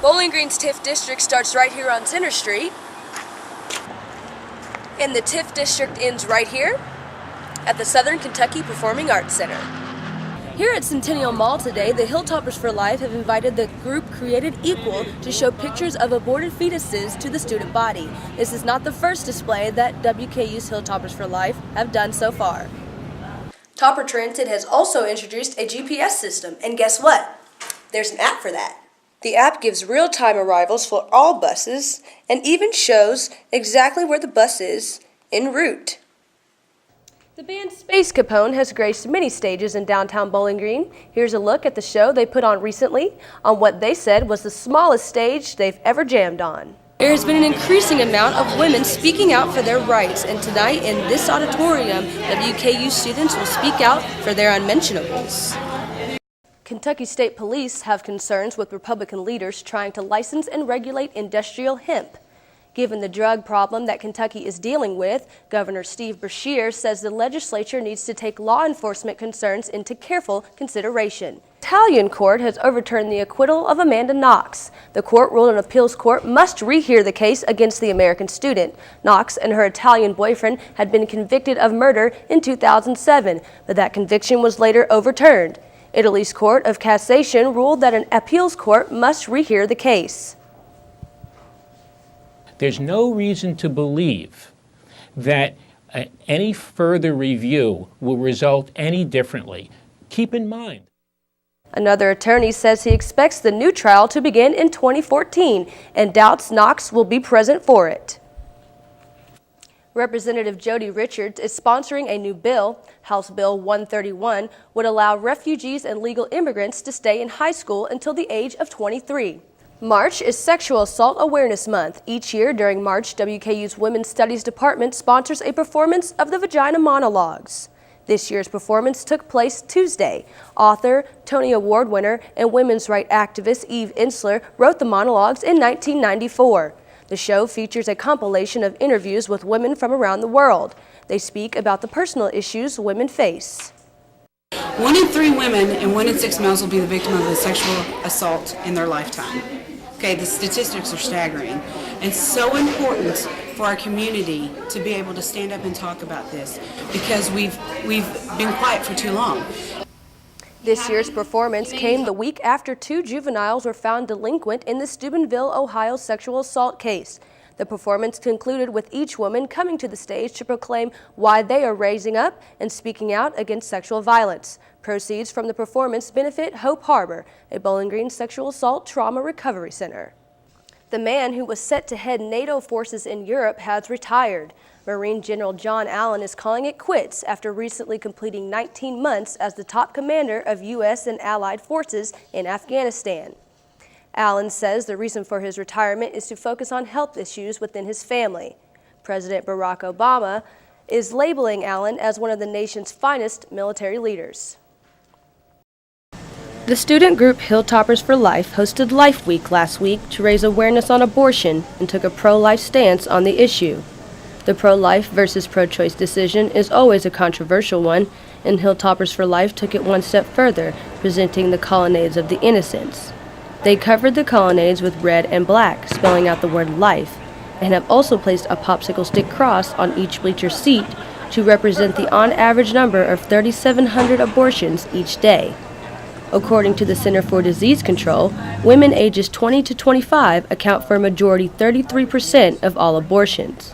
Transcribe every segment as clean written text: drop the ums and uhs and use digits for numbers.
Bowling Green's TIF district starts right here on Center Street, and the TIF district ends right here at the Southern Kentucky Performing Arts Center. Here at Centennial Mall today, the Hilltoppers for Life have invited the group Created Equal to show pictures of aborted fetuses to the student body. This is not the first display that WKU's Hilltoppers for Life have done so far. Topper Transit has also introduced a GPS system, and guess what? There's an app for that. The app gives real-time arrivals for all buses and even shows exactly where the bus is en route. The band Space Capone has graced many stages in downtown Bowling Green. Here's a look at the show they put on recently on what they said was the smallest stage they've ever jammed on. There has been an increasing amount of women speaking out for their rights, and tonight in this auditorium, WKU students will speak out for their unmentionables. Kentucky State Police have concerns with Republican leaders trying to license and regulate industrial hemp. Given the drug problem that Kentucky is dealing with, Governor Steve Beshear says the legislature needs to take law enforcement concerns into careful consideration. The Italian court has overturned the acquittal of Amanda Knox. The court ruled an appeals court must rehear the case against the American student. Knox and her Italian boyfriend had been convicted of murder in 2007, but that conviction was later overturned. Italy's Court of Cassation ruled that an appeals court must rehear the case. There's no reason to believe that any further review will result any differently. Keep in mind. Another attorney says he expects the new trial to begin in 2014 and doubts Knox will be present for it. Representative Jody Richards is sponsoring a new bill. House Bill 131 would allow refugees and legal immigrants to stay in high school until the age of 23. March is Sexual Assault Awareness Month. Each year during March, WKU's Women's Studies Department sponsors a performance of the Vagina Monologues. This year's performance took place Tuesday. Author, Tony Award winner, and women's rights activist Eve Ensler wrote the monologues in 1994. The show features a compilation of interviews with women from around the world. They speak about the personal issues women face. 1 in 3 women and 1 in 6 males will be the victim of a sexual assault in their lifetime. Okay, the statistics are staggering. It's so important for our community to be able to stand up and talk about this because we've been quiet for too long. This year's performance came the week after 2 juveniles were found delinquent in the Steubenville, Ohio sexual assault case. The performance concluded with each woman coming to the stage to proclaim why they are raising up and speaking out against sexual violence. Proceeds from the performance benefit Hope Harbor, a Bowling Green sexual assault trauma recovery center. The man who was set to head NATO forces in Europe has retired. Marine General John Allen is calling it quits after recently completing 19 months as the top commander of U.S. and allied forces in Afghanistan. Allen says the reason for his retirement is to focus on health issues within his family. President Barack Obama is labeling Allen as one of the nation's finest military leaders. The student group Hilltoppers for Life hosted Life Week last week to raise awareness on abortion and took a pro-life stance on the issue. The pro-life versus pro-choice decision is always a controversial one, and Hilltoppers for Life took it one step further, presenting the colonnades of the innocents. They covered the colonnades with red and black, spelling out the word life, and have also placed a popsicle stick cross on each bleacher seat to represent the on-average number of 3,700 abortions each day. According to the Center for Disease Control, women ages 20 to 25 account for a majority 33% of all abortions.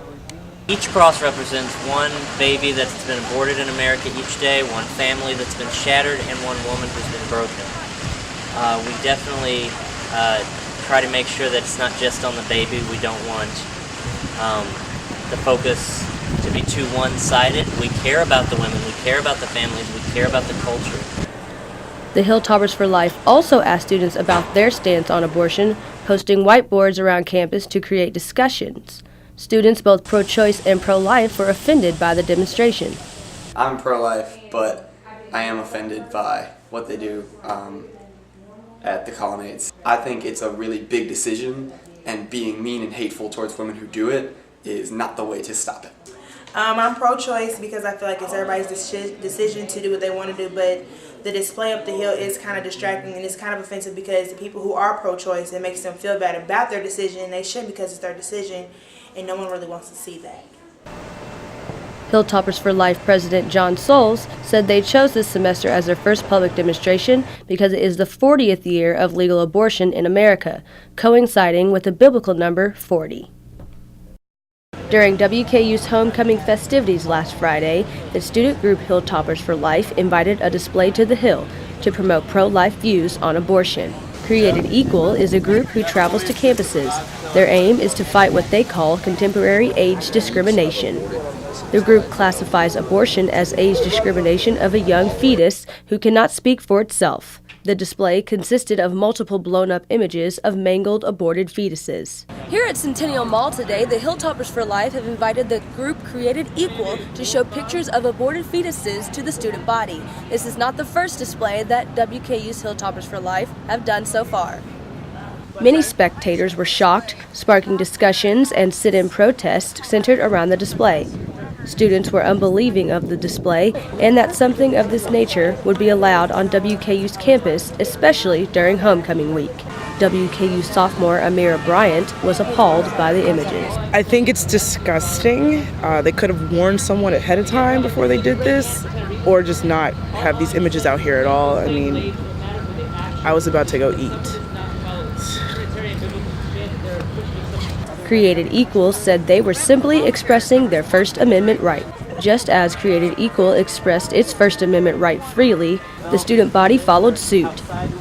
Each cross represents one baby that's been aborted in America each day, one family that's been shattered, and one woman who's been broken. We definitely try to make sure that it's not just on the baby. We don't want the focus to be too one-sided. We care about the women, we care about the families, we care about the culture. The Hilltoppers for Life also asked students about their stance on abortion, posting whiteboards around campus to create discussions. Students both pro-choice and pro-life were offended by the demonstration. I'm pro-life, but I am offended by what they do at the colonnades. I think it's a really big decision, and being mean and hateful towards women who do it is not the way to stop it. I'm pro-choice because I feel like it's everybody's decision to do what they want to do, but the display up the hill is kind of distracting and it's kind of offensive because the people who are pro-choice, it makes them feel bad about their decision, and they should because it's their decision, and no one really wants to see that. Hilltoppers for Life President John Soules said they chose this semester as their first public demonstration because it is the 40th year of legal abortion in America, coinciding with the biblical number 40. During WKU's homecoming festivities last Friday, the student group Hilltoppers for Life invited a display to the Hill to promote pro-life views on abortion. Created Equal is a group who travels to campuses. Their aim is to fight what they call contemporary age discrimination. The group classifies abortion as age discrimination of a young fetus who cannot speak for itself. The display consisted of multiple blown-up images of mangled, aborted fetuses. Here at Centennial Mall today, the Hilltoppers for Life have invited the group Created Equal to show pictures of aborted fetuses to the student body. This is not the first display that WKU's Hilltoppers for Life have done so far. Many spectators were shocked, sparking discussions and sit-in protests centered around the display. Students were unbelieving of the display and that something of this nature would be allowed on WKU's campus, especially during homecoming week. WKU sophomore Amira Bryant was appalled by the images. I think it's disgusting. They could have warned someone ahead of time before they did this, or just not have these images out here at all. I mean, I was about to go eat. Created Equal said they were simply expressing their First Amendment right. Just as Created Equal expressed its First Amendment right freely, the student body followed suit.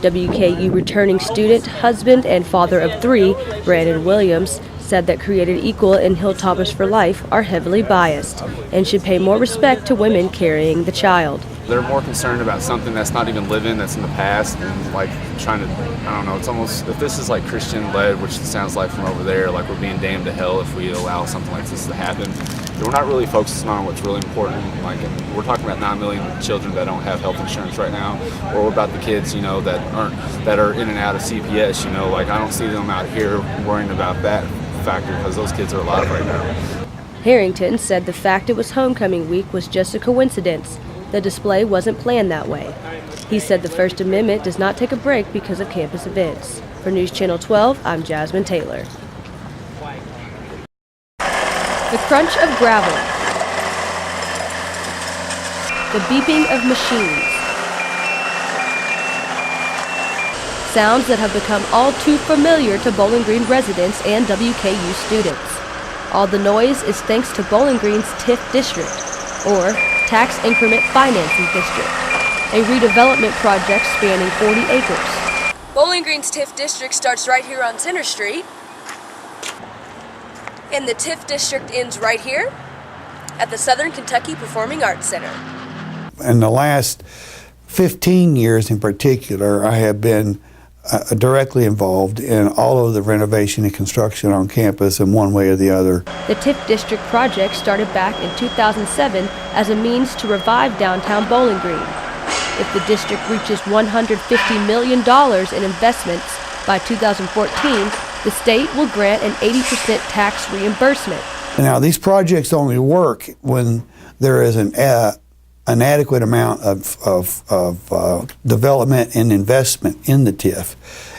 WKU returning student, husband, and father of 3, Brandon Williams, said that Created Equal and Hilltoppers for Life are heavily biased and should pay more respect to women carrying the child. They're more concerned about something that's not even living, that's in the past, and like trying to, I don't know, it's almost, if this is like Christian-led, which it sounds like from over there, like we're being damned to hell if we allow something like this to happen. We're not really focusing on what's really important. Like, we're talking about 9 million children that don't have health insurance right now, or what about the kids, you know, that are in and out of CPS, you know, like I don't see them out here worrying about that factor because those kids are alive right now. Harrington said the fact it was homecoming week was just a coincidence. The display wasn't planned that way. He said the First Amendment does not take a break because of campus events. For News Channel 12, I'm Jasmine Taylor. The crunch of gravel. The beeping of machines. Sounds that have become all too familiar to Bowling Green residents and WKU students. All the noise is thanks to Bowling Green's TIF district, or Tax Increment Financing District, a redevelopment project spanning 40 acres. Bowling Green's TIF district starts right here on Center Street, and the TIF district ends right here at the Southern Kentucky Performing Arts Center. In the last 15 years in particular, I have been directly involved in all of the renovation and construction on campus in one way or the other. The TIF District project started back in 2007 as a means to revive downtown Bowling Green. If the district reaches $150 million in investments by 2014, the state will grant an 80% tax reimbursement. Now, these projects only work when there is an adequate amount of development and investment in the TIF.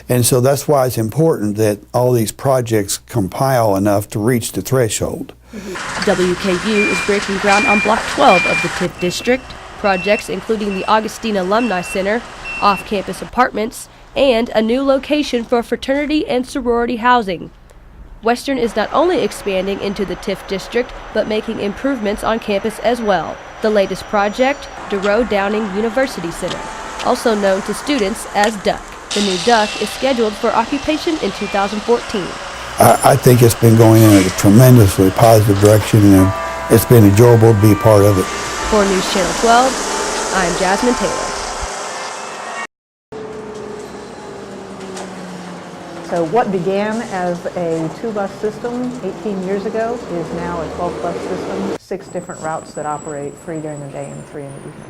And so that's why it's important that all these projects compile enough to reach the threshold. WKU is breaking ground on Block 12 of the TIF district. Projects including the Augustine Alumni Center, off-campus apartments, and a new location for fraternity and sorority housing. Western is not only expanding into the TIF district, but making improvements on campus as well. The latest project, DeRoe Downing University Center, also known to students as DUC. The new DUC is scheduled for occupation in 2014. I think it's been going in a tremendously positive direction, and it's been enjoyable to be a part of it. For News Channel 12, I'm Jasmine Taylor. So what began as a 2-bus system 18 years ago is now a 12-bus system, 6 different routes that operate 3 during the day and 3 in the evening.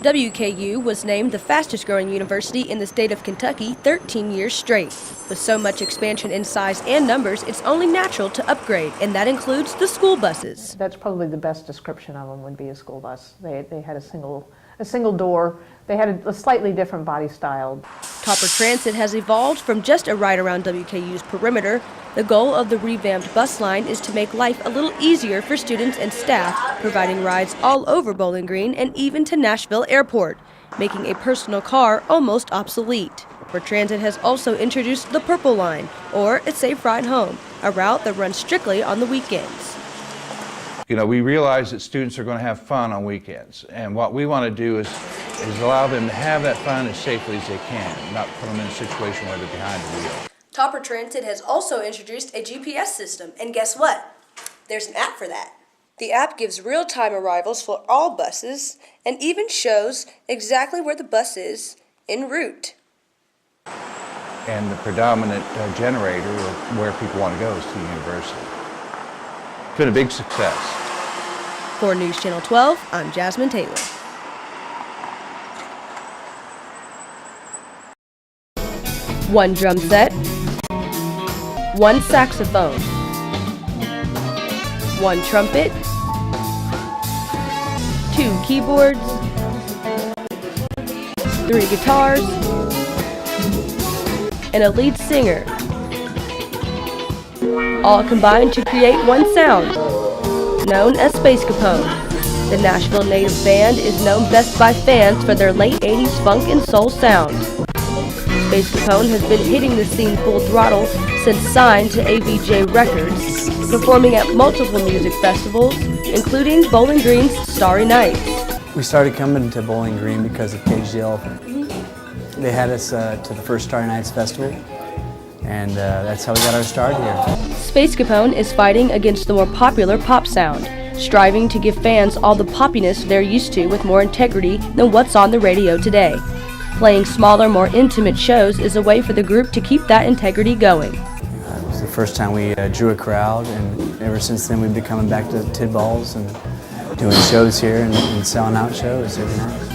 WKU was named the fastest growing university in the state of Kentucky 13 years straight. With so much expansion in size and numbers, it's only natural to upgrade, and that includes the school buses. That's probably the best description of them would be a school bus. They had a single a single door. They had a slightly different body style. Topper Transit has evolved from just a ride around WKU's perimeter. The goal of the revamped bus line is to make life a little easier for students and staff, providing rides all over Bowling Green and even to Nashville Airport, making a personal car almost obsolete. Topper Transit has also introduced the Purple Line, or a safe ride home, a route that runs strictly on the weekends. You know, we realize that students are going to have fun on weekends, and what we want to do is allow them to have that fun as safely as they can, not put them in a situation where they're behind the wheel. Topper Transit has also introduced a GPS system, and guess what? There's an app for that. The app gives real-time arrivals for all buses and even shows exactly where the bus is en route. And the predominant generator of where people want to go is to the university. It's been a big success. For News Channel 12, I'm Jasmine Taylor. One drum set, one saxophone, one trumpet, two keyboards, 3 guitars, and a lead singer, all combined to create one sound, known as Space Capone. The Nashville native band is known best by fans for their late 80s funk and soul sound. Space Capone has been hitting the scene full throttle since signed to AVJ Records, performing at multiple music festivals, including Bowling Green's Starry Nights. We started coming to Bowling Green because of Cage the Elephant. They had us to the first Starry Nights Festival, and that's how we got our start here. Space Capone is fighting against the more popular pop sound, striving to give fans all the poppiness they're used to with more integrity than what's on the radio today. Playing smaller, more intimate shows is a way for the group to keep that integrity going. It was the first time we drew a crowd, and ever since then we've been coming back to Tidballs and doing shows here and selling out shows every night.